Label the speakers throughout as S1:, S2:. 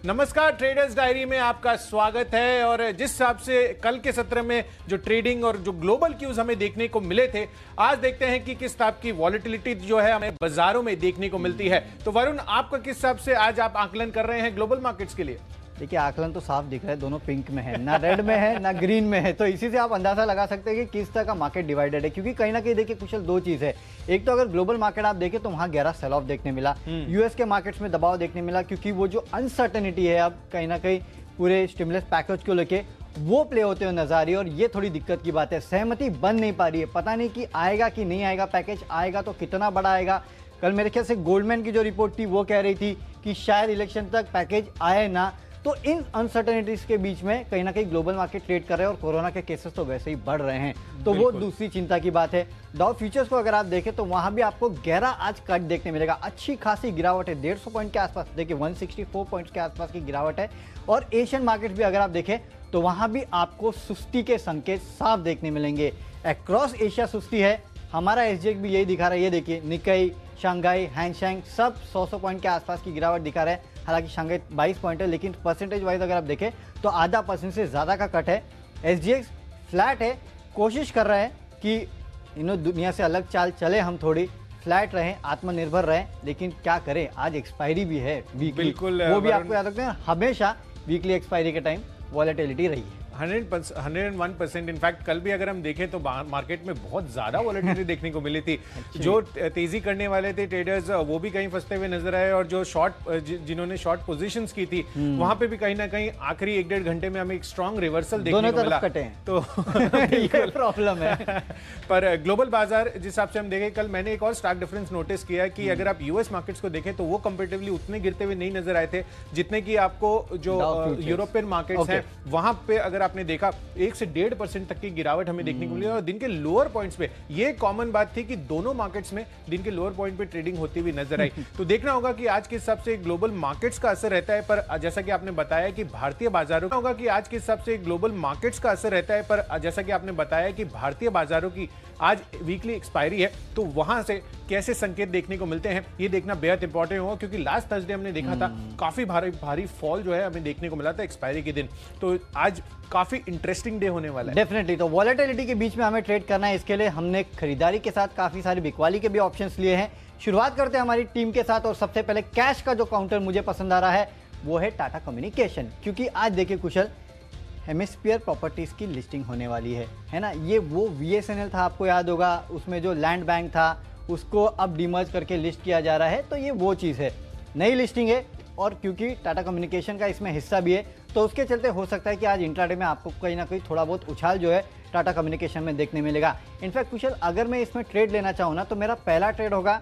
S1: नमस्कार, traders diary में आपका स्वागत है। और जिस हिसाब से कल के सत्र में जो ट्रेडिंग और जो ग्लोबल क्यूज हमें देखने को मिले थे, आज देखते हैं कि किस टाइप की वॉलेटिलिटी जो है हमें बाजारों में देखने को मिलती है। तो वरुण, आपका किस हिसाब से आज आप आकलन कर रहे हैं ग्लोबल मार्केट्स के लिए?
S2: देखिए, आकलन तो साफ दिख रहा है, दोनों पिंक में है, ना रेड में है ना ग्रीन में है। तो इसी से आप अंदाजा लगा सकते हैं कि किस तरह का मार्केट डिवाइडेड है। क्योंकि कहीं ना कहीं देखिए कुशल, दो चीज है। एक तो अगर ग्लोबल मार्केट आप देखें तो वहां गहरा सेल ऑफ देखने मिला, यूएस के मार्केट्स में दबाव देखने मिला, क्योंकि वो जो अनसर्टेनिटी है अब कहीं ना कहीं पूरे स्टिमुलस पैकेज को लेके वो प्ले होते हुए नजर आ रही है। और ये थोड़ी दिक्कत की बात है, सहमति बन नहीं पा रही है। पता नहीं कि आएगा कि नहीं आएगा, पैकेज आएगा तो कितना बड़ा आएगा। कल मेरे ख्याल से गोल्डमैन की जो रिपोर्ट थी वो कह रही थी कि शायद इलेक्शन तक पैकेज आए ना। तो इन अनसर्टेनिटीज के बीच में कहीं ना कहीं ग्लोबल मार्केट ट्रेड कर रहे हैं और कोरोना के केसेस तो वैसे ही बढ़ रहे हैं, तो वो दूसरी चिंता की बात है। डाउ फ्यूचर्स को अगर आप देखें तो वहां भी आपको गहरा आज कट देखने मिलेगा, अच्छी खासी गिरावट है, 150 पॉइंट के आसपास। देखिए 164 पॉइंट्स के आसपास की गिरावट है। और एशियन मार्केट भी अगर आप देखें तो वहां भी आपको सुस्ती के संकेत साफ देखने मिलेंगे। अक्रॉस एशिया सुस्ती है, हमारा एसजीएक्स भी यही दिखा रहा है। ये देखिए, निकाई, शंघाई, हैंगसेंग सब 100 पॉइंट के आसपास की गिरावट दिखा रहे हैं। हालांकि शंघाई 22 पॉइंट है, लेकिन परसेंटेज वाइज अगर आप देखें तो आधा % से ज़्यादा का कट है। एसजीएक्स फ्लैट है, कोशिश कर रहे हैं कि दुनिया से अलग चाल चले, हम थोड़ी फ्लैट रहें, आत्मनिर्भर रहें। लेकिन क्या करें, आज एक्सपायरी भी है वीकली,
S1: बिल्कुल,
S2: वो भी आपको याद रखते हैं, हमेशा वीकली एक्सपायरी के टाइम वॉलेटिलिटी रही है।
S1: 101%। इनफैक्ट कल भी अगर हम देखें तो मार्केट में बहुत ज्यादा वॉलेटिलिटी देखने को मिली थी। जो तेजी करने वाले थे ट्रेडर्स वो भी कहीं फंसते हुए नजर आए, और जो जिन्होंने शॉर्ट पोजीशंस की थी वहां पे भी कहीं ना कहीं आखिरी 1-1.5 घंटे में हमें एक स्ट्रॉन्ग रिवर्सल देखने को मिला। तो
S2: ये प्रॉब्लम है।
S1: पर ग्लोबल बाजार जिस हिसाब से हम देखें, कल मैंने एक और स्टार्क डिफरेंस नोटिस किया कि अगर आप यूएस मार्केट्स को देखें तो वो कंपेरेटिवली उतने गिरते हुए नहीं नजर आए थे जितने की आपको जो यूरोपियन मार्केट्स हैं वहां पे अगर आपने देखा 1 से 1.5% तक की गिरावट हमें देखने को मिली। और दिन के लोअर पॉइंट्स पे ये कॉमन बात थी कि दोनों मार्केट्स में दिन के लोअर पॉइंट पे ट्रेडिंग होती हुई नजर आई। तो देखना होगा कि आज के हिसाब से ग्लोबल मार्केट्स का असर रहता है। पर जैसा कि आपने बताया कि भारतीय बाजारों का होगा कि आज के हिसाब से ग्लोबल मार्केट्स का असर रहता है। पर जैसा कि आपने बताया कि भारतीय बाजारों की आज वीकली एक्सपायरी है, तो वहां से कैसे संकेत देखने को मिलते हैं ये देखना बेहद इंपॉर्टेंट होगा। क्योंकि लास्ट थर्सडे हमने देखा था काफी भारी फॉल जो है हमें देखने को मिला था एक्सपायरी के दिन। तो आज काफी इंटरेस्टिंग डे होने वाला है
S2: डेफिनेटली। तो वॉलेटिलिटी के बीच में हमें ट्रेड करना है, इसके लिए हमने खरीदारी के साथ काफी सारी बिकवाली के भी ऑप्शंस लिए हैं। शुरुआत करते हैं हमारी टीम के साथ, और सबसे पहले कैश का जो काउंटर मुझे पसंद आ रहा है वो है टाटा कम्युनिकेशन। क्योंकि आज देखिए कुशल, हेमिस्फीयर प्रॉपर्टीज की लिस्टिंग होने वाली है ना। ये वो VSNL था, आपको याद होगा, उसमें जो लैंड बैंक था उसको अब डिमर्ज करके लिस्ट किया जा रहा है। तो ये वो चीज़ है, नई लिस्टिंग है। और क्योंकि टाटा कम्युनिकेशन का इसमें हिस्सा भी है तो उसके चलते हो सकता है कि आज इंट्राडे में आपको कहीं ना कहीं थोड़ा बहुत उछाल जो है टाटा कम्युनिकेशन में देखने मिलेगा। इनफैक्ट कुशल, अगर मैं इसमें ट्रेड लेना चाहूँ ना तो मेरा पहला ट्रेड होगा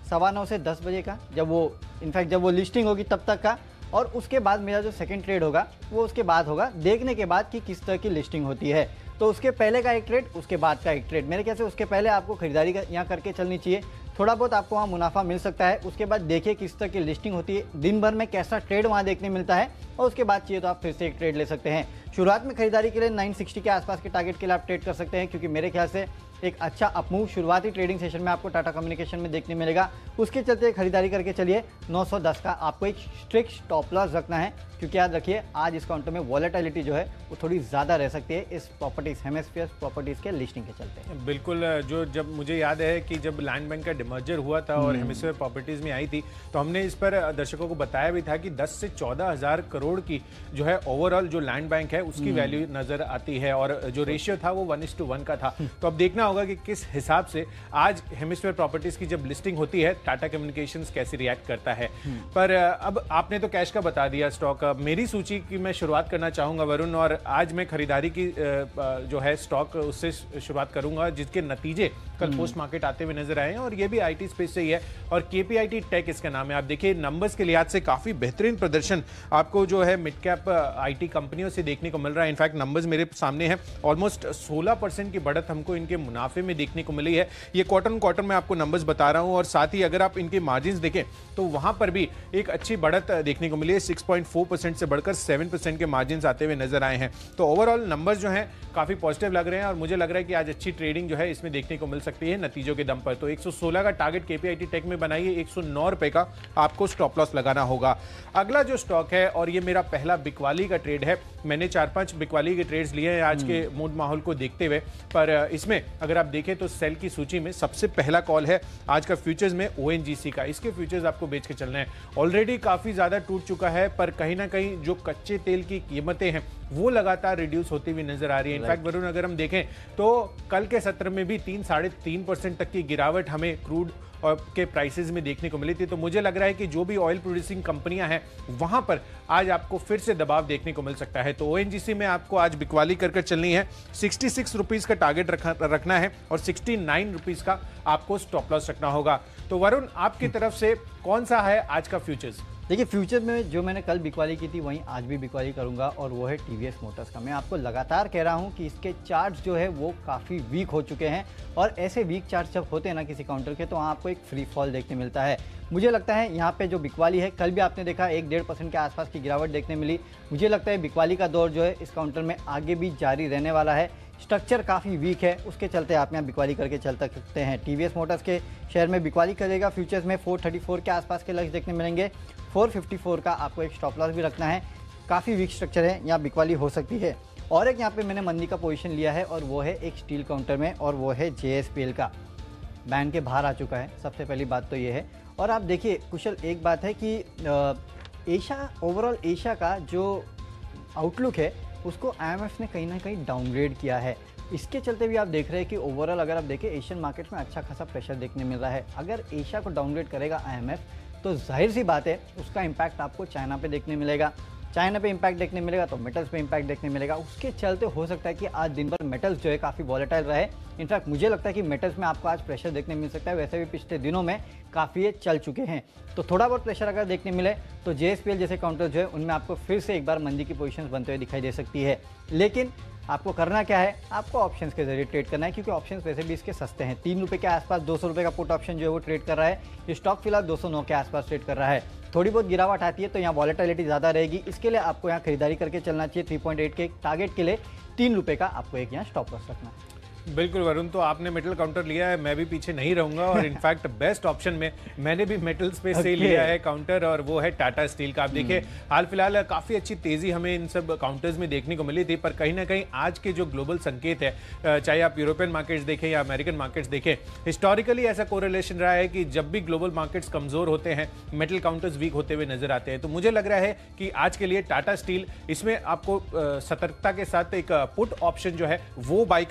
S2: 9:15 से 10 बजे का, जब वो लिस्टिंग होगी तब तक का। और उसके बाद मेरा जो सेकंड ट्रेड होगा वो उसके बाद होगा, देखने के बाद कि किस तरह की लिस्टिंग होती है। तो उसके पहले का एक ट्रेड, उसके बाद का एक ट्रेड। मेरे ख्याल से उसके पहले आपको खरीदारी यहाँ करके चलनी चाहिए, थोड़ा बहुत आपको वहाँ मुनाफा मिल सकता है। उसके बाद देखिए किस तरह की लिस्टिंग होती है, दिन भर में कैसा ट्रेड वहाँ देखने मिलता है, और उसके बाद चाहिए तो आप फिर से एक ट्रेड ले सकते हैं। शुरुआत में खरीदारी के लिए 960 के आसपास के टारगेट के लिए आप ट्रेड कर सकते हैं, क्योंकि मेरे ख्याल से एक अच्छा अपमूव शुरुआती ट्रेडिंग सेशन में आपको टाटा कम्युनिकेशन में देखने मिलेगा। उसके चलते खरीदारी करके चलिए 910 का आपको एक स्ट्रिक्ट स्टॉप लॉस रखना है, क्योंकि याद रखिए आज इस काउंटर में वॉलेटिलिटी जो है वो थोड़ी ज़्यादा रह सकती है इस प्रॉपर्टीज, हेमिस्फीयर प्रॉपर्टीज के लिस्टिंग के चलते।
S1: बिल्कुल, जो जब मुझे याद है कि जब लैंड बैंक का डिमर्जर हुआ था और हेमिस्फीयर प्रॉपर्टीज में आई थी, तो हमने इस पर दर्शकों को बताया भी था कि 10 से 14 हज़ार करोड़ की जो है ओवरऑल जो लैंड बैंक है उसकी वैल्यू नजर आती है, और जो रेशियो था वो 1:1 का था। तो अब देखना होगा कि किस हिसाब से आज हेमिस्फीयर प्रॉपर्टीज की जब लिस्टिंग होती है टाटा कम्युनिकेशंस कैसे रिएक्ट करता है। पर अब आपने तो कैश का बता दिया स्टॉक, मेरी सूची की मैं शुरुआत करना चाहूंगा वरुण, और आज मैं खरीदारी की जो है स्टॉक उससे शुरुआत करूंगा जिसके नतीजे कल पोस्ट मार्केट आते हुए नजर आए हैं, और ये भी आईटी स्पेस से ही है, और KPIT टेक इसका नाम है। आप देखिए नंबर्स के लिहाज से काफी बेहतरीन प्रदर्शन आपको जो है मिड कैप आईटी कंपनियों से देखने को मिल रहा है। इनफैक्ट नंबर्स मेरे सामने हैं, ऑलमोस्ट 16% की बढ़त हमको इनके मुनाफे में देखने को मिली है। ये क्वार्टर मैं आपको नंबर्स बता रहा हूं, और साथ ही अगर आप इनके मार्जिन्स देखें तो वहां पर भी एक अच्छी बढ़त देखने को मिली है, 6.4% से बढ़कर 7% के मार्जिन्स आते हुए नजर आए हैं। तो ओवरऑल नंबर्स जो हैं काफी पॉजिटिव लग रहे हैं, और मुझे लग रहा है कि आज अच्छी ट्रेडिंग जो है इसमें देखने को मिल सकती है नतीजों के दम पर। तो 116 का टारगेट केपीआईटी टेक में बनाइए, 109 रुपए का आपको स्टॉप लॉस लगाना होगा। अगला जो स्टॉक है, और ये मेरा पहला बिकवाली का ट्रेड है, मैंने 4-5 बिकवाली के ट्रेड्स लिए हैं आज के मूड माहौल को देखते हुए, पर इसमें अगर आप देखें तो सेल की सूची में सबसे पहला कॉल है आज का फ्यूचर्स में ओएनजीसी का। इसके फ्यूचर्स आपको बेच के चलना है। ऑलरेडी काफी ज्यादा टूट चुका है, पर कहीं ना कहीं जो कच्चे तेल की कीमतें हैं वो लगातार रिड्यूस होती हुई नजर आ रही है। इनफैक्ट वरुण, अगर हम देखें तो कल के सत्र में भी 3-3.5% तक की गिरावट हमें क्रूड के प्राइसेस में देखने को मिली थी। तो मुझे लग रहा है कि जो भी ऑयल प्रोड्यूसिंग कंपनियां हैं वहां पर आज आपको फिर से दबाव देखने को मिल सकता है। तो ओएनजीसी में आपको आज बिकवाली कर चलनी है। 66 रुपीज का टारगेट रखना है और 69 रुपीज का आपको स्टॉप लॉस रखना होगा। तो वरुण, आपकी तरफ से कौन सा है आज का फ्यूचर्स?
S2: देखिए, फ्यूचर में जो मैंने कल बिकवाली की थी वहीं आज भी बिकवाली करूंगा, और वो है टीवीएस मोटर्स का। मैं आपको लगातार कह रहा हूं कि इसके चार्ट्स जो है वो काफ़ी वीक हो चुके हैं, और ऐसे वीक चार्ट्स जब होते हैं ना किसी काउंटर के, तो वहाँ आपको एक फ्री फॉल देखने मिलता है। मुझे लगता है यहाँ पे जो बिकवाली है, कल भी आपने देखा 1-1.5% के आसपास की गिरावट देखने मिली। मुझे लगता है बिकवाली का दौर जो है इस काउंटर में आगे भी जारी रहने वाला है। स्ट्रक्चर काफ़ी वीक है, उसके चलते आप यहाँ बिकवाली करके चल सकते हैं। टीवीएस मोटर्स के शेयर में बिकवाली करेगा। फ्यूचर्स में 434 के आसपास के लक्ष्य देखने मिलेंगे। 454 का आपको एक स्टॉप लॉस भी रखना है। काफ़ी वीक स्ट्रक्चर है, यहाँ बिकवाली हो सकती है। और एक यहाँ पे मैंने मंदी का पोजीशन लिया है, और वो है एक स्टील काउंटर में, और वो है JSPL का। बैंड के बाहर आ चुका है, सबसे पहली बात तो ये है। और आप देखिए कुशल, एक बात है कि एशिया, ओवरऑल एशिया का जो आउटलुक है उसको IMF ने कहीं ना कहीं डाउनग्रेड किया है। इसके चलते भी आप देख रहे हैं कि ओवरऑल अगर आप देखें एशियन मार्केट्स में अच्छा खासा प्रेशर देखने मिल रहा है। अगर एशिया को डाउनग्रेड करेगा IMF, तो जाहिर सी बात है उसका इम्पैक्ट आपको चाइना पे देखने मिलेगा। चाइना पे इम्पैक्ट देखने मिलेगा तो मेटल्स पे इम्पैक्ट देखने मिलेगा। उसके चलते हो सकता है कि आज दिन भर मेटल्स जो है काफ़ी वॉलेटाइल रहे। इनफैक्ट मुझे लगता है कि मेटल्स में आपको आज प्रेशर देखने मिल सकता है। वैसे भी पिछले दिनों में काफ़ी ये चल चुके हैं, तो थोड़ा बहुत प्रेशर अगर देखने मिले तो JSPL जैसे काउंटर जो है उनमें आपको फिर से एक बार मंदी की पोजीशंस बनते हुए दिखाई दे सकती है। लेकिन आपको करना क्या है, आपको ऑप्शंस के जरिए ट्रेड करना है, क्योंकि ऑप्शंस वैसे भी इसके सस्ते हैं। 3 रुपये के आसपास 200 रुपये का पुट ऑप्शन जो है वो ट्रेड कर रहा है। ये स्टॉक फिलहाल 209 के आसपास ट्रेड कर रहा है। थोड़ी बहुत गिरावट आती है तो यहाँ वॉलेटिलिटी ज़्यादा रहेगी। इसके लिए आपको यहाँ खरीदारी करके चलना चाहिए। 3.8 के टारगेट के लिए 3 रुपये का आपको एक यहाँ स्टॉप लॉस रखना है।
S1: बिल्कुल वरुण, तो आपने मेटल काउंटर लिया है, मैं भी पीछे नहीं रहूंगा। और इनफैक्ट बेस्ट ऑप्शन में मैंने भी मेटल्स पे से लिया है काउंटर, और वो है टाटा स्टील का। आप देखिए हाल फिलहाल काफी अच्छी तेजी हमें इन सब काउंटर्स में देखने को मिली थी, पर कहीं ना कहीं आज के जो ग्लोबल संकेत है, चाहे आप यूरोपियन मार्केट्स देखें या अमेरिकन मार्केट्स देखें, हिस्टोरिकली ऐसा कोरिलेशन रहा है कि जब भी ग्लोबल मार्केट्स कमजोर होते हैं मेटल काउंटर्स वीक होते हुए नजर आते हैं। तो मुझे लग रहा है कि आज के लिए टाटा स्टील, इसमें आपको सतर्कता के साथ एक पुट ऑप्शन जो है वो बाई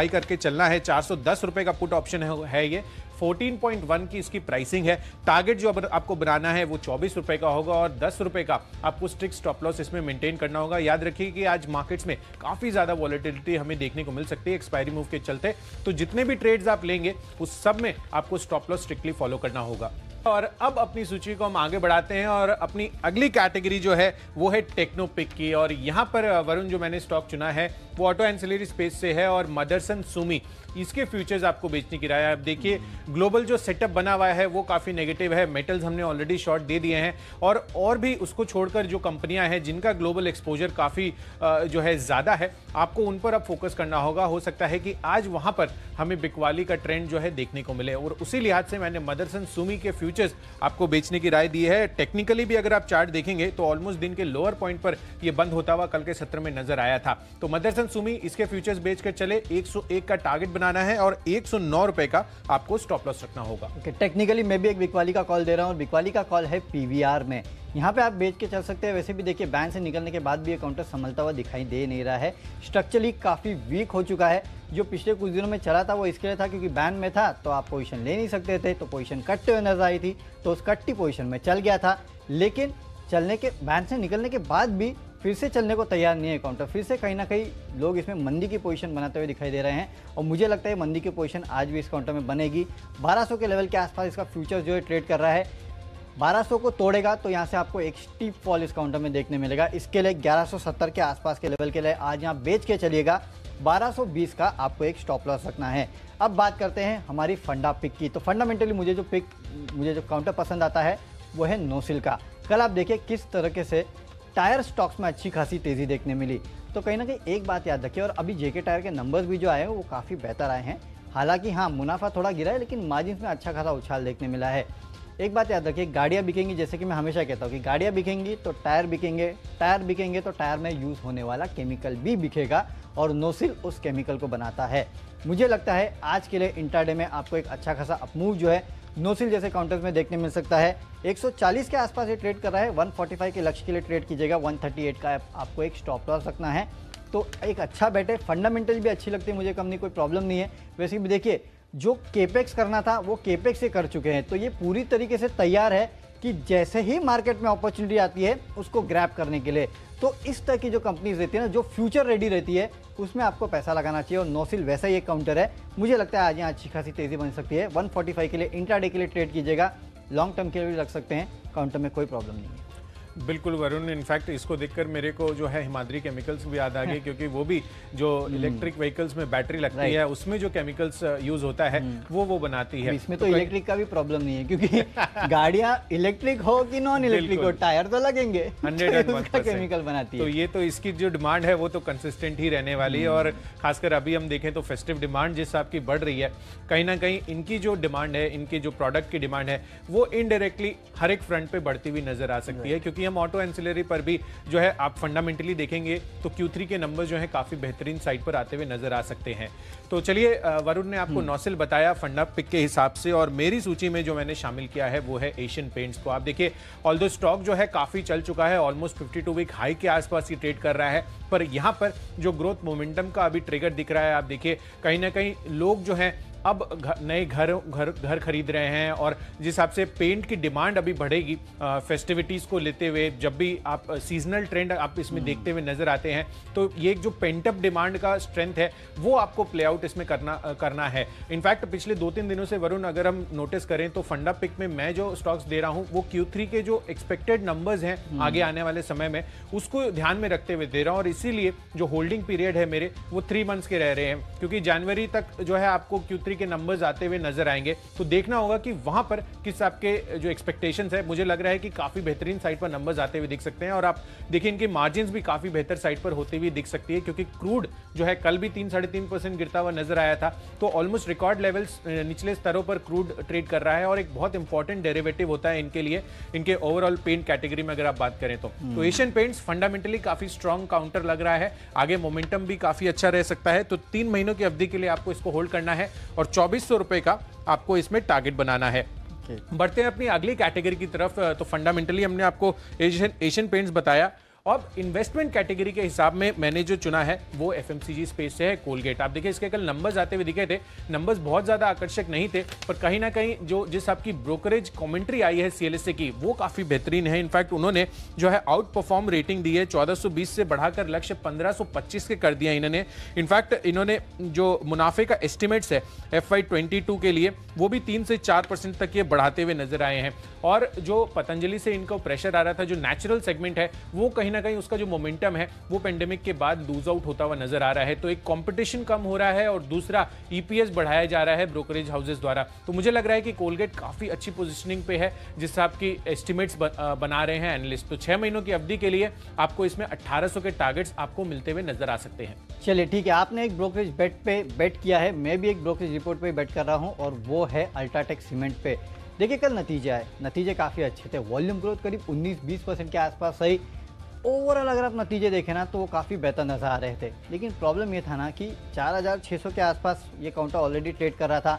S1: करके चलना है। 410 रुपए का पुट ऑप्शन है ये। 14.1 की इसकी प्राइसिंग है। टारगेट जो आपको बनाना है वो 24 रुपए का होगा, और 10 रुपए का आपको स्ट्रिक्ट स्टॉप लॉस इसमें मेंटेन करना होगा। याद रखिए कि आज मार्केट्स में काफी ज्यादा वॉलेटिलिटी हमें देखने को मिल सकती है एक्सपायरी मूव के चलते। तो जितने भी ट्रेड्स आप लेंगे उस सब में आपको स्टॉप लॉस स्ट्रिक्टली फॉलो करना होगा। और अब अपनी सूची को हम आगे बढ़ाते हैं, और अपनी अगली कैटेगरी जो है वो है टेक्नोपिक की। और यहां पर वरुण, जो मैंने स्टॉक चुना है वो ऑटो एंसिलरी स्पेस से है, और मदरसन सुमी, इसके फ्यूचर्स आपको बेचने की राय है। अब देखिए ग्लोबल जो सेटअप बना हुआ है वो काफी नेगेटिव है। मेटल्स हमने ऑलरेडी शॉर्ट दे दिए हैं, और भी उसको छोड़कर जो कंपनियां हैं जिनका ग्लोबल एक्सपोजर काफी जो है ज्यादा है, आपको उन पर अब फोकस करना होगा। हो सकता है कि आज वहां पर हमें बिकवाली का ट्रेंड जो है देखने को मिले, और उसी लिहाज से मैंने मदरसन सुमी के फ्यूचर्स आपको बेचने की राय दी है। टेक्निकली भी अगर आप चार्ट देखेंगे तो ऑलमोस्ट दिन के लोअर पॉइंट पर यह बंद होता हुआ कल के सत्र में नजर आया था। तो मदरसन सुमी, इसके फ्यूचर्स बेचकर चले। 101 का टारगेट बनाना है और 109 रुपए का आपको स्टॉप लॉस रखना होगा।
S2: टेक्निकली मैं भी एक बिकवाली का कॉल दे रहा हूं, और बिकवाली का कॉल है PVR में। यहाँ पे आप बेच के चल सकते हैं। वैसे भी देखिए बैंक से निकलने के बाद भी ये काउंटर संभलता हुआ दिखाई दे नहीं रहा है। स्ट्रक्चरली काफ़ी वीक हो चुका है। जो पिछले कुछ दिनों में चला था वो इसके लिए था क्योंकि बैन में था तो आप पोजीशन ले नहीं सकते थे, तो पोजीशन कटते हुए नजर आई थी, तो उस कट्टी पोजीशन में चल गया था। लेकिन चलने के बैन से निकलने के बाद भी फिर से चलने को तैयार नहीं है काउंटर। फिर से कहीं ना कहीं लोग इसमें मंदी की पोजीशन बनाते हुए दिखाई दे रहे हैं, और मुझे लगता है मंदी की पोजीशन आज भी इस काउंटर में बनेगी। 1200 के लेवल के आसपास इसका फ्यूचर जो है ट्रेड कर रहा है। 1200 को तोड़ेगा तो यहाँ से आपको एक स्टीप फॉल इस काउंटर में देखने मिलेगा। इसके लिए 1170 के आसपास के लेवल के लिए आज यहाँ बेच के चलिएगा। 1220 का आपको एक स्टॉप लॉस रखना है। अब बात करते हैं हमारी फंडा पिक की। तो फंडामेंटली मुझे जो काउंटर पसंद आता है वो है नोसिल का। कल आप देखिए किस तरीके से टायर स्टॉक्स में अच्छी खासी तेजी देखने मिली। तो कहीं ना कहीं एक बात याद रखिए, और अभी जेके टायर के नंबर्स भी जो आए हैं वो काफ़ी बेहतर आए हैं। हालांकि हाँ, मुनाफा थोड़ा गिरा है लेकिन मार्जिन में अच्छा खासा उछाल देखने मिला है। एक बात याद रखिए, गाड़ियाँ बिकेंगी, जैसे कि मैं हमेशा कहता हूँ कि गाड़ियाँ बिकेंगी तो टायर बिकेंगे, टायर बिकेंगे तो टायर में यूज़ होने वाला केमिकल भी बिकेगा और नोसिल उस केमिकल को बनाता है। मुझे लगता है आज के लिए इंट्राडे में आपको एक अच्छा खासा अपमूव जो है नोसिल जैसे काउंटर्स में देखने मिल सकता है। 140 के आसपास ये ट्रेड कर रहा है, 145 के लक्ष्य के लिए ट्रेड कीजिएगा, 138 का आपको एक स्टॉप लॉस रखना है। तो एक अच्छा बेट है, फंडामेंटल भी अच्छी लगती है मुझे कंपनी, कोई प्रॉब्लम नहीं है। वैसे भी देखिए, जो केपेक्स करना था वो केपेक्स से कर चुके हैं, तो ये पूरी तरीके से तैयार है कि जैसे ही मार्केट में अपॉर्चुनिटी आती है उसको ग्रैब करने के लिए। तो इस तरह की जो कंपनीज रहती है ना, जो फ्यूचर रेडी रहती है, उसमें आपको पैसा लगाना चाहिए और नोसिल वैसा ही एक काउंटर है। मुझे लगता है आज यहाँ अच्छी खासी तेजी बन सकती है। 145 के लिए इंट्राडे के लिए ट्रेड कीजिएगा, लॉन्ग टर्म के लिए भी रख सकते हैं, काउंटर में कोई प्रॉब्लम नहीं है।
S1: बिल्कुल वरुण, इनफैक्ट इसको देखकर मेरे को जो है हिमाद्री केमिकल्स भी याद आ गए, क्योंकि वो भी जो इलेक्ट्रिक व्हीकल्स में बैटरी लगती है उसमें जो केमिकल्स यूज होता है वो बनाती है।
S2: इसमें तो इलेक्ट्रिक का भी प्रॉब्लम नहीं है, क्योंकि गाड़ियां इलेक्ट्रिक हो कि नॉन इलेक्ट्रिक हो, टायर तो लगेंगे,
S1: 100%
S2: केमिकल बनाती है।
S1: तो ये तो इसकी जो डिमांड है वो तो कंसिस्टेंट ही रहने वाली है। और खासकर अभी हम देखें तो फेस्टिव डिमांड जिस हिसाब की बढ़ रही है, कहीं ना कहीं इनकी जो डिमांड है, इनकी जो प्रोडक्ट की डिमांड है, वो इनडायरेक्टली हर एक फ्रंट पे बढ़ती हुई नजर आ सकती है। क्योंकि हम ऑटो एंसिलरी पर भी जो है आप फंडामेंटली देखेंगे तो Q3 के नंबर जो है काफी बेहतरीन साइड पर आते हुए नजर आ सकते हैं। तो चलिए, वरुण ने आपको नोसिल बताया फंडा पिक के हिसाब से, और मेरी सूची में जो मैंने शामिल किया है वो है एशियन पेंट्स को। आप देखिए, ऑल्दो स्टॉक जो है काफी चल चुका है, ऑलमोस्ट 52 वीक हाई के आसपास ये ट्रेड कर रहा है, पर यहां पर जो ग्रोथ मोमेंटम का अभी ट्रिगर दिख रहा है, आप देखिए कहीं ना कहीं लोग जो है अब नए घर खरीद रहे हैं, और जिस हिसाब से पेंट की डिमांड अभी बढ़ेगी फेस्टिविटीज को लेते हुए, जब भी आप सीजनल ट्रेंड आप इसमें देखते हुए नजर आते हैं, तो ये जो पेंटअप डिमांड का स्ट्रेंथ है वो आपको प्ले आउट इसमें करना है। इनफैक्ट पिछले 2-3 दिनों से वरुण अगर हम नोटिस करें तो फंडा पिक में मैं जो स्टॉक्स दे रहा हूं वो Q3 के जो एक्सपेक्टेड नंबर्स हैं आगे आने वाले समय में, उसको ध्यान में रखते हुए दे रहा हूं। और इसीलिए जो होल्डिंग पीरियड है मेरे वो 3 मंथ्स के रह रहे हैं, क्योंकि जनवरी तक जो है आपको Q3 के नंबर्स आते हुए नजर आएंगे, तो देखना होगा कि वहां पर किस आपके जो एक्सपेक्टेशंस है, मुझे लग रहा है कि काफी बेहतरीन साइड पर नंबर्स आते हुए दिख सकते हैं। और आप देखिए इनके मार्जिन्स भी काफी बेहतर साइड पर होते हुए दिख सकती है, क्योंकि क्रूड जो है कल भी 3-3.5% गिरता हुआ नजर आया था, तो ऑलमोस्ट रिकॉर्ड लेवल्स निचले स्तरों पर क्रूड ट्रेड कर रहा है, और एक बहुत इंपॉर्टेंट डेरिवेटिव होता है इनके लिए, इनके ओवरऑल पेंट कैटेगरी में अगर आप बात करें तो एशियन पेंट्स फंडामेंटली काफी स्ट्रॉन्ग काउंटर लग रहा है, आगे मोमेंटम भी काफी अच्छा रह सकता है। तो 3 महीनों की अवधि के लिए आपको इसको होल्ड करना है और 2400 रुपए का आपको इसमें टारगेट बनाना है। बढ़ते हैं अपनी अगली कैटेगरी की तरफ। तो फंडामेंटली हमने आपको एशियन पेंट्स बताया, अब इन्वेस्टमेंट कैटेगरी के हिसाब में मैंने जो चुना है वो एफएमसीजी स्पेस से है कोलगेट। आप देखिए इसके कल नंबर्स आते हुए दिखे थे, नंबर्स बहुत ज्यादा आकर्षक नहीं थे, पर कहीं ना कहीं जो जिस आपकी ब्रोकरेज कमेंट्री आई है सीएलएसए की वो काफी बेहतरीन है। इनफैक्ट उन्होंने जो है आउट परफॉर्म रेटिंग दी है, 1420 से बढ़ाकर लक्ष्य 1525 के कर दिया इन्होंने। इनफैक्ट इन्होंने जो मुनाफे का एस्टिमेट्स है FY22 के लिए वो भी 3 से 4% तक ये बढ़ाते हुए नजर आए हैं। और जो पतंजलि से इनको प्रेशर आ रहा था, जो नेचुरल सेगमेंट है, वो कहीं ना कहीं उसका जो मोमेंटम है वो पेंडेमिक के बाद लूज आउट होता हुआ नजर आ रहा है। तो एक कंपटीशन कम हो रहा है और दूसरा ईपीएस बढ़ाया जा रहा है ब्रोकरेज हाउसेस द्वारा। तो मुझे लग रहा है कि कोलगेट काफी अच्छी पोजीशनिंग पे है जिस आपकी एस्टिमेट्स बना रहे हैं एनालिस्ट। तो 6 महीनों की अवधि के लिए आपको इसमें 1800 के टारगेट्स आपको मिलते हुए नजर आ सकते हैं।
S2: चलिए ठीक है, आपने एक ब्रोकरेज बेट पे बेट किया है, मैं भी एक ब्रोकरेज रिपोर्ट पे बेट कर रहा हूं और वो है अल्ट्राटेक सीमेंट पे। देखिए कल नतीजे आए, नतीजे काफ़ी अच्छे थे, वॉल्यूम ग्रोथ करीब 19-20% के आसपास सही। ओवरऑल अगर आप नतीजे देखें ना तो वो काफ़ी बेहतर नजर आ रहे थे, लेकिन प्रॉब्लम ये था ना कि 4600 के आसपास ये काउंटर ऑलरेडी ट्रेड कर रहा था।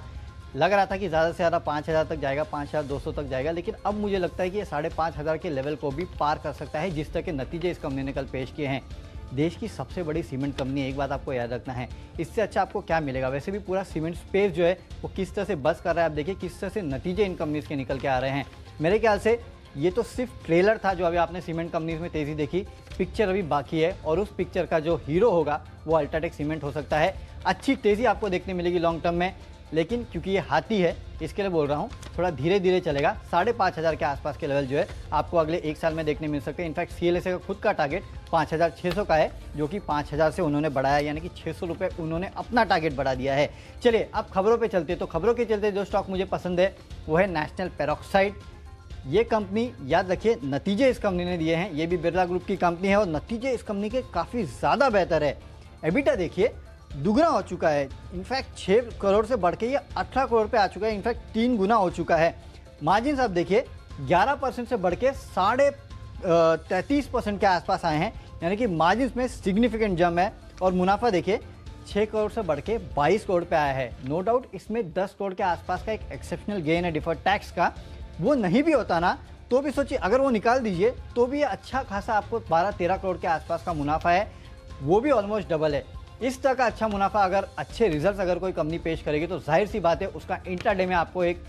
S2: लग रहा था कि ज़्यादा से ज़्यादा 5000 तक जाएगा, 5200 तक जाएगा, लेकिन अब मुझे लगता है कि ये 5500 के लेवल को भी पार कर सकता है जिस तरह के नतीजे इस कंपनी ने कल पेश किए हैं। देश की सबसे बड़ी सीमेंट कंपनी है, एक बात आपको याद रखना है, इससे अच्छा आपको क्या मिलेगा। वैसे भी पूरा सीमेंट स्पेस जो है वो किस तरह से बस कर रहा है, आप देखिए किस तरह से नतीजे इन कंपनीज के निकल के आ रहे हैं। मेरे ख्याल से ये तो सिर्फ ट्रेलर था जो अभी आपने सीमेंट कंपनीज में तेज़ी देखी, पिक्चर अभी बाकी है और उस पिक्चर का जो हीरो होगा वो अल्ट्राटेक सीमेंट हो सकता है। अच्छी तेज़ी आपको देखने मिलेगी लॉन्ग टर्म में, लेकिन क्योंकि ये हाथी है इसके लिए बोल रहा हूँ, थोड़ा धीरे धीरे चलेगा। 5500 के आसपास के लेवल जो है आपको अगले 1 साल में देखने मिल सकते हैं। इनफैक्ट सीएलएसए का खुद का टारगेट 5600 का है, जो कि 5000 से उन्होंने बढ़ाया, यानी कि 600 रुपये उन्होंने अपना टारगेट बढ़ा दिया है। चलिए अब खबरों पे चलते हैं। तो खबरों के चलते जो स्टॉक मुझे पसंद है वो है नेशनल पेरोक्साइड। ये कंपनी याद रखिए, नतीजे इस कंपनी ने दिए हैं, ये भी बिरला ग्रुप की कंपनी है और नतीजे इस कंपनी के काफ़ी ज़्यादा बेहतर है। एबिटा देखिए दुगना हो चुका है। इनफैक्ट 6 करोड़ से बढ़ के ये 18 करोड़ पे आ चुका है। इनफैक्ट 3 गुना हो चुका है। मार्जिन आप देखिए 11% से बढ़ के 33.5% के आसपास आए हैं, यानी कि मार्जिन में सिग्निफिकेंट जंप है। और मुनाफा देखिए 6 करोड़ से बढ़ के 22 करोड़ पे आया है। नो डाउट इसमें 10 करोड़ के आसपास का एक एक्सेप्शनल गेन है डिफर्ड टैक्स का। वो नहीं भी होता ना तो भी सोचिए, अगर वो निकाल दीजिए तो भी अच्छा खासा आपको 12-13 करोड़ के आसपास का मुनाफा है, वो भी ऑलमोस्ट डबल है। इस तरह का अच्छा मुनाफा अगर अच्छे रिजल्ट्स अगर कोई कंपनी पेश करेगी तो जाहिर सी बात है उसका इंट्राडे में आपको एक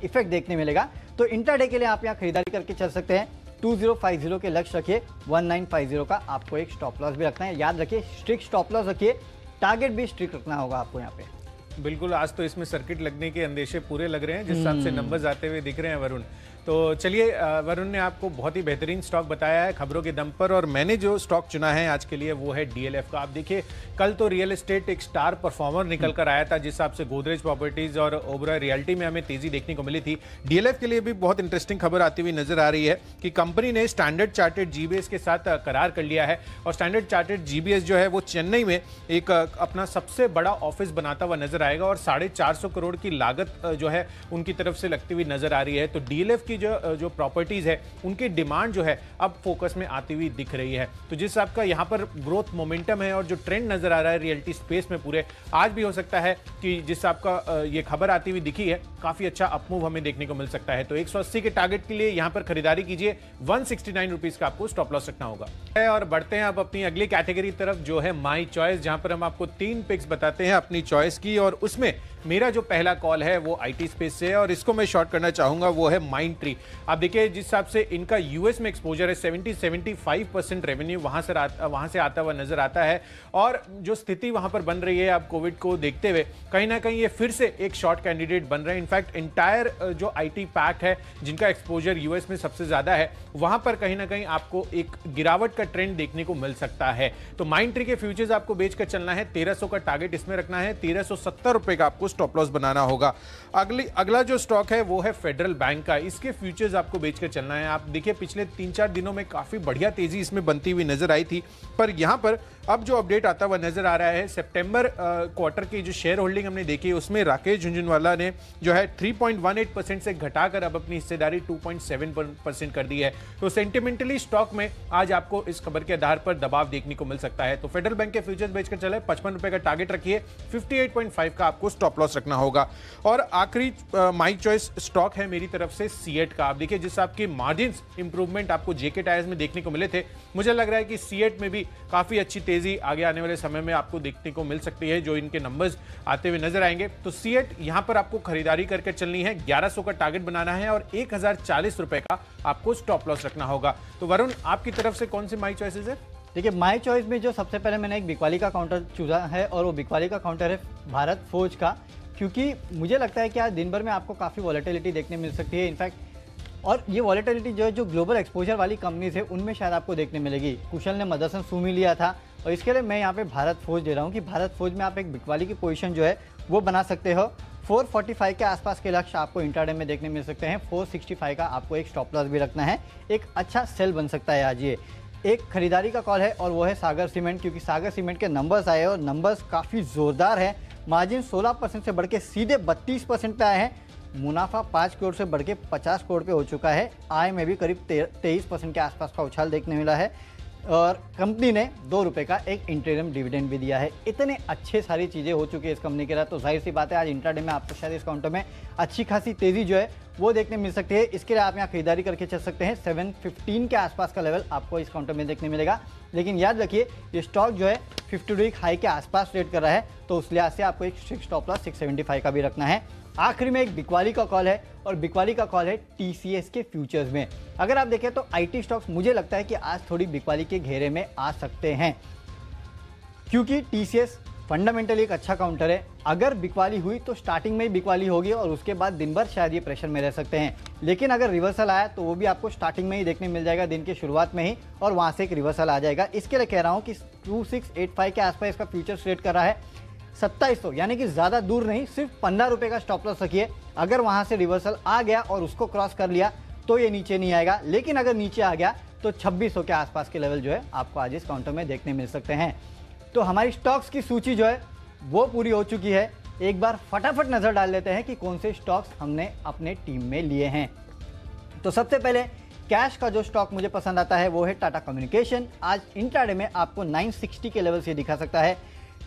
S2: इफेक्ट देखने मिलेगा। तो इंट्राडे के लिए आप यहाँ खरीदारी करके चल सकते हैं। 2050 के लक्ष्य रखिए, 1950 का आपको एक स्टॉप लॉस भी रखना है। याद रखिए स्ट्रिक्ट स्टॉप लॉस रखिए, टारगेट भी स्ट्रिक्ट रखना होगा आपको यहाँ पे।
S1: बिल्कुल, आज तो इसमें सर्किट लगने के अंदेशे पूरे लग रहे हैं जिस हिसाब से नंबर्स आते हुए दिख रहे हैं वरुण। तो चलिए, वरुण ने आपको बहुत ही बेहतरीन स्टॉक बताया है खबरों के दम पर, और मैंने जो स्टॉक चुना है आज के लिए वो है डीएलएफ का। आप देखिए कल तो रियल एस्टेट एक स्टार परफॉर्मर निकल कर आया था, जिस हिसाब से गोदरेज प्रॉपर्टीज और ओबरॉय रियल्टी में हमें तेजी देखने को मिली थी। डीएलएफ के लिए भी बहुत इंटरेस्टिंग खबर आती हुई नजर आ रही है कि कंपनी ने स्टैंडर्ड चार्टर्ड जीबीएस के साथ करार कर लिया है, और स्टैंडर्ड चार्टर्ड जीबीएस जो है वो चेन्नई में एक अपना सबसे बड़ा ऑफिस बनाता हुआ नजर आएगा, और 450 करोड़ की लागत जो है उनकी तरफ से लगती हुई नजर आ रही है। तो डीएलएफ की जो प्रॉपर्टीज है उनकी डिमांड जो है अब फोकस में आती हुई दिख रही है। तो जिस आपका यहाँ पर ग्रोथ मोमेंटम है और जो ट्रेंड नजर आ रहा है रियल्टी स्पेस में पूरे, आज भी हो सकता है कि जिस आपका ये खबर आती हुई दिखी है काफी अच्छा अपमूव हमें देखने को मिल सकता है। तो 180 के टारगेट के लिए यहाँ पर खरीदारी कीजिए। 169 रुपीज का आपको स्टॉप लॉस रखना होगा। और बढ़ते हैं अब अपनी अगली कैटेगरी तरफ जो है माई चॉइस, जहां पर हम आपको 3 पिक्स बताते हैं अपनी चॉइस की, और उसमें मेरा जो पहला कॉल है वो आईटी स्पेस से है, और इसको मैं शॉर्ट करना चाहूंगा वो है माइंडट्री। आप देखिए जिस हिसाब से इनका यूएस में एक्सपोजर है 70-75% रेवेन्यू वहां से आता हुआ नजर आता है, और जो स्थिति वहां पर बन रही है अब कोविड को देखते हुए कहीं ना कहीं ये फिर से एक शॉर्ट कैंडिडेट बन रहे हैं। इनफैक्ट इंटायर जो आईटी पैक है जिनका एक्सपोजर यूएस में सबसे ज्यादा है, वहां पर कहीं ना कहीं आपको एक गिरावट का ट्रेंड देखने को मिल सकता है। तो माइंडट्री के फ्यूचर्स आपको बेचकर चलना है। 1300 का टारगेट इसमें रखना है, 1370 रुपए का आपको स्टॉप लॉस बनाना होगा। अगला जो स्टॉक है वो है फेडरल बैंक का। इसके फ्यूचर्स आपको बेचकर चलना है। आप देखिए पिछले 3-4 दिनों में काफी बढ़िया तेजी इसमें बनती हुई नजर आई थी, पर यहां पर अब जो अपडेट आता हुआ नजर आ रहा है, सितंबर क्वार्टर की जो शेयर होल्डिंग हमने देखी उसमें राकेश झुंझुनवाला ने जो है 3.18% से घटाकर अब अपनी हिस्सेदारी 2.7% कर दी है। तो सेंटिमेंटली स्टॉक में आज आपको इस खबर के आधार पर दबाव देखने को मिल सकता है। तो फेडरल बैंक के फ्यूचर्स बेचकर चले, 55 रुपए का टारगेट रखिए, 58.5 का आपको स्टॉप लॉस रखना होगा। और आखिरी माई चॉइस स्टॉक है मेरी तरफ से सीएट का। आप देखिए जिस आपके मार्जिन इंप्रूवमेंट आपको जेके टायर्स में देखने को मिले थे, मुझे लग रहा है कि सीएट में भी काफी अच्छी तेजी आगे आने वाले समय में आपको देखने को मिल सकती है, जो इनके नंबर्स आते हुए नजर आएंगे। तो सीएट यहां पर आपको खरीदारी करके चलनी है, 1100 का टारगेट बनाना है, और 1040 रुपए का आपको स्टॉप लॉस रखना होगा। तो वरुण, आपकी तरफ से कौन सी माई चॉइसेस है?
S2: देखिए माई चॉइस में जो सबसे पहले मैंने एक बिकवाली का काउंटर चुना है, और वो बिकवाली का काउंटर है भारत फोर्ज का, क्योंकि मुझे लगता है कि आज दिन भर में आपको काफ़ी वॉलेटिलिटी देखने मिल सकती है। इनफैक्ट और ये वॉलेटिलिटी जो है जो ग्लोबल एक्सपोजर वाली कंपनीज है उनमें शायद आपको देखने मिलेगी। कुशल ने मदरसन सुमी लिया था, और इसके लिए मैं यहाँ पे भारत फोर्ज दे रहा हूँ कि भारत फोर्ज में आप एक बिकवाली की पोजीशन जो है वो बना सकते हो। 445 के आसपास के लक्ष्य आपको इंट्राडे में देखने मिल सकते हैं। 465 का आपको एक स्टॉप लॉस भी रखना है। एक अच्छा सेल बन सकता है आज ये। एक खरीदारी का कॉल है और वो है सागर सीमेंट, क्योंकि सागर सीमेंट के नंबर्स आए और नंबर्स काफ़ी ज़ोरदार है। मार्जिन 16% से बढ़ के सीधे 32% पे आए हैं। मुनाफा 5 करोड़ से बढ़ के 50 करोड़ पे हो चुका है। आय में भी करीब 23% के आसपास का उछाल देखने मिला है, और कंपनी ने 2 रुपये का एक इंटरिम डिविडेंड भी दिया है। इतने अच्छे सारी चीज़ें हो चुकी है इस कंपनी के साथ, तो जाहिर सी बात है आज इंट्राडे में आपको शायद इस काउंटर में अच्छी खासी तेज़ी जो है वो देखने मिल सकती है। इसके लिए आप यहाँ खरीदारी करके चल सकते हैं। 715 के आसपास का लेवल आपको इस काउंटर में देखने मिलेगा। लेकिन याद रखिए ये स्टॉक जो है 50 वीक हाई के आसपास ट्रेड कर रहा है, तो उस लिहाज से आपको एक स्ट्रिक्ट स्टॉप लॉस 675 का भी रखना है। आखिरी में एक बिकवाली का कॉल है, और बिकवाली का कॉल है टीसीएस के फ्यूचर्स में। अगर आप देखें तो आईटी स्टॉक्स मुझे लगता है कि आज थोड़ी बिकवाली के घेरे में आ सकते हैं, क्योंकि टीसीएस फंडामेंटली एक अच्छा काउंटर है। अगर बिकवाली हुई तो स्टार्टिंग में ही बिकवाली होगी, और उसके बाद दिन भर शायद ये प्रेशर में रह सकते हैं। लेकिन अगर रिवर्सल आया तो वो भी आपको स्टार्टिंग में ही देखने मिल जाएगा, दिन की शुरुआत में ही, और वहाँ से एक रिवर्सल आ जाएगा। इसके लिए कह रहा हूँ कि 2685 के आसपास इसका फ्यूचर्स ट्रेड कर रहा है। 2700 यानी कि ज़्यादा दूर नहीं, सिर्फ 15 रुपये का स्टॉप लॉस रखिए। अगर वहाँ से रिवर्सल आ गया और उसको क्रॉस कर लिया तो ये नीचे नहीं आएगा, लेकिन अगर नीचे आ गया तो 2600 के आसपास के लेवल जो है आपको आज इस काउंटर में देखने मिल सकते हैं। तो हमारी स्टॉक्स की सूची जो है वो पूरी हो चुकी है। एक बार फटाफट नजर डाल लेते हैं कि कौन से स्टॉक्स हमने अपने टीम में लिए हैं। तो सबसे पहले कैश का जो स्टॉक मुझे पसंद आता है वो है टाटा कम्युनिकेशन। आज इंट्राडे में आपको 960 के लेवल से दिखा सकता है।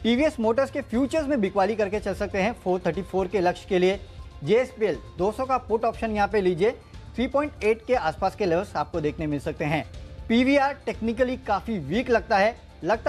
S2: टीवीएस मोटर्स के फ्यूचर्स में बिकवाली करके चल सकते हैं 434 के लक्ष्य के लिए। जेएसपीएल 200 का पुट ऑप्शन यहाँ पे लीजिए, 3.8 के आसपास के लेवल्स आपको देखने मिल सकते हैं। पीवीआर टेक्निकली काफी वीक लगता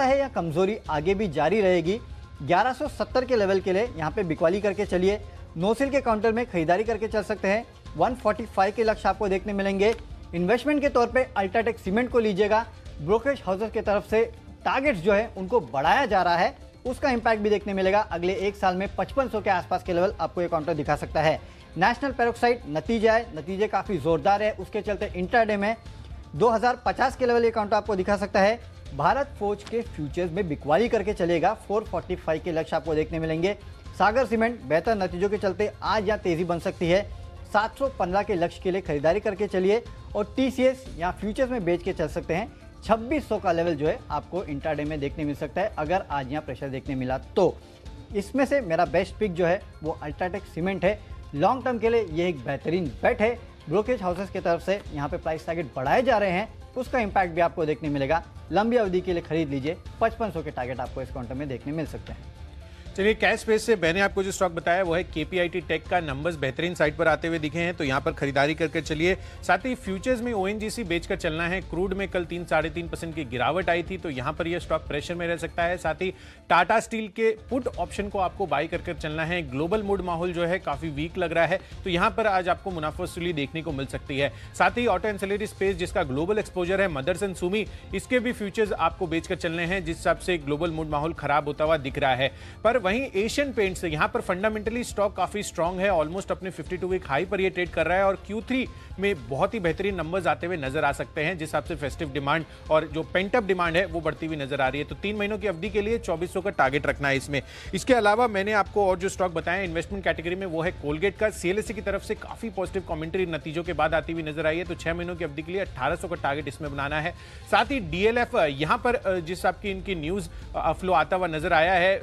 S2: है यह कमजोरी आगे भी जारी रहेगी। 1170 के लेवल के लिए यहाँ पे बिकवाली करके चलिए। नोसिल के काउंटर में खरीदारी करके चल सकते हैं। 145 के लक्ष्य आपको देखने मिलेंगे। इन्वेस्टमेंट के तौर पे अल्ट्राटेक सीमेंट को लीजिएगा। ब्रोकरेज हाउसेस की तरफ से टारगेट्स जो है उनको बढ़ाया जा रहा है, उसका इंपैक्ट भी देखने मिलेगा। अगले एक साल में 5500 के आसपास के लेवल आपको ये काउंटर दिखा सकता है। नेशनल पेरोक्साइड नतीजे काफी जोरदार है, उसके चलते इंट्राडे में 2050 के लेवल ये काउंटर आपको दिखा सकता है। भारत फोर्ज के फ्यूचर्स में बिकवाली करके चलेगा, 445 के लक्ष्य आपको देखने मिलेंगे। सागर सीमेंट बेहतर नतीजों के चलते आज यहाँ तेजी बन सकती है, 715 के लक्ष्य के लिए खरीदारी करके चलिए। और टीसीएस यहाँ फ्यूचर्स में बेच के चल सकते हैं, 2600 का लेवल जो है आपको इंट्राडे में देखने मिल सकता है अगर आज यहाँ प्रेशर देखने मिला तो। इसमें से मेरा बेस्ट पिक जो है वो अल्ट्राटेक सीमेंट है। लॉन्ग टर्म के लिए ये एक बेहतरीन बेट है। ब्रोकरेज हाउसेस की तरफ से यहाँ पे प्राइस टारगेट बढ़ाए जा रहे हैं, उसका इंपैक्ट भी आपको देखने मिलेगा। लंबी अवधि के लिए खरीद लीजिए, 5500 के टारगेट आपको इस काउंटर में देखने मिल सकते हैं।
S1: चलिए, कैश स्पेस से मैंने आपको जो स्टॉक बताया वो है केपीआईटी टेक का। नंबर्स बेहतरीन साइड पर आते हुए दिखे हैं तो यहाँ पर खरीदारी करके चलिए। साथ ही फ्यूचर्स में ओएनजीसी बेचकर चलना है। क्रूड में कल 3-3.5% की गिरावट आई थी तो यहाँ पर यह स्टॉक प्रेशर में रह सकता है। साथ ही टाटा स्टील के पुट ऑप्शन को आपको बाई कर चलना है। ग्लोबल मूड माहौल जो है काफी वीक लग रहा है तो यहाँ पर आज आपको मुनाफा वसूली देखने को मिल सकती है। साथ ही ऑटो एंसिलरी स्पेस जिसका ग्लोबल एक्सपोजर है मदरसन सुमी, इसके भी फ्यूचर्स आपको बेचकर चलने हैं जिस हिसाब से ग्लोबल मूड माहौल खराब होता हुआ दिख रहा है। पर वहीं एशियन से यहां पर फंडामेंटली स्टॉक काफी स्ट्रांग है, ऑलमोस्ट अपने 52 वीक हाई पर ये ट्रेड कर रहा है और Q3 में बहुत ही बेहतरीन नंबर्स आते हुए नजर आ सकते हैं जिस हिसाब से फेस्टिव डिमांड और जो पेंट अप डिमांड है वो बढ़ती हुई नजर आ रही है। तो 3 महीनों की अवधि के लिए 2400 का टारगेट रखना है इसमें। इसके अलावा मैंने आपको और जो स्टॉक बताया इन्वेस्टमेंट कैटेगरी में वो है कोलगेट का। सीएलएसए की तरफ से काफी पॉजिटिव कमेंट्री नतीजों के बाद आती हुई नजर आई है तो 6 महीनों की अवधि के लिए 1800 का टारगेट इसमें बनाना है। साथ ही डीएलएफ यहां पर जिस हिसाब की इनकी न्यूज फ्लो आता हुआ नजर आया है,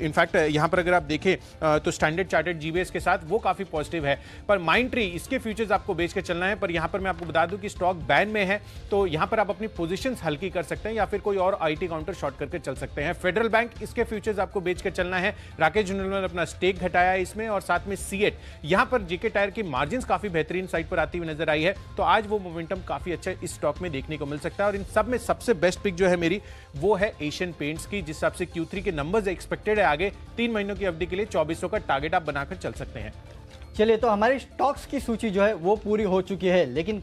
S1: इनफैक्ट यहां पर अगर आप देखें तो स्टैंडर्ड चार्टर्ड जीबीएस के साथ वो काफी पॉजिटिव है। पर माइंडट्री इसके फ्यूचर्स आपको बेच के चलना है। पर यहां पर मैं आपको बता दूं कि स्टॉक बैन में है तो यहां पर आप अपनी पोजीशंस हल्की कर सकते हैं या फिर कोई और आईटी काउंटर शॉर्ट करके चल सकते हैं। फेडरल बैंक इसके फ्यूचर्स आपको बेच के चलना है। राकेश जुनेलवाल ने अपना स्टेक घटाया है इसमें। और साथ में सीएट यहां पर जेके टायर की मार्जिन काफी बेहतरीन साइड पर आती हुई नजर आई है तो आज वो मोमेंटम काफी अच्छा इस स्टॉक में देखने को मिल सकता है। और इन सब में सबसे बेस्ट पिक जो है मेरी वो है एशियन पेंट्स की, जिस हिसाब से Q3 के नंबर्स एक्सपेक्टेड है आगे 3 महीनों की अवधि के लिए 2400 का टारगेट आप बनाकर चल सकते हैं।
S2: चलिए, तो हमारी स्टॉक्स की सूची जो है वो पूरी हो चुकी है, लेकिन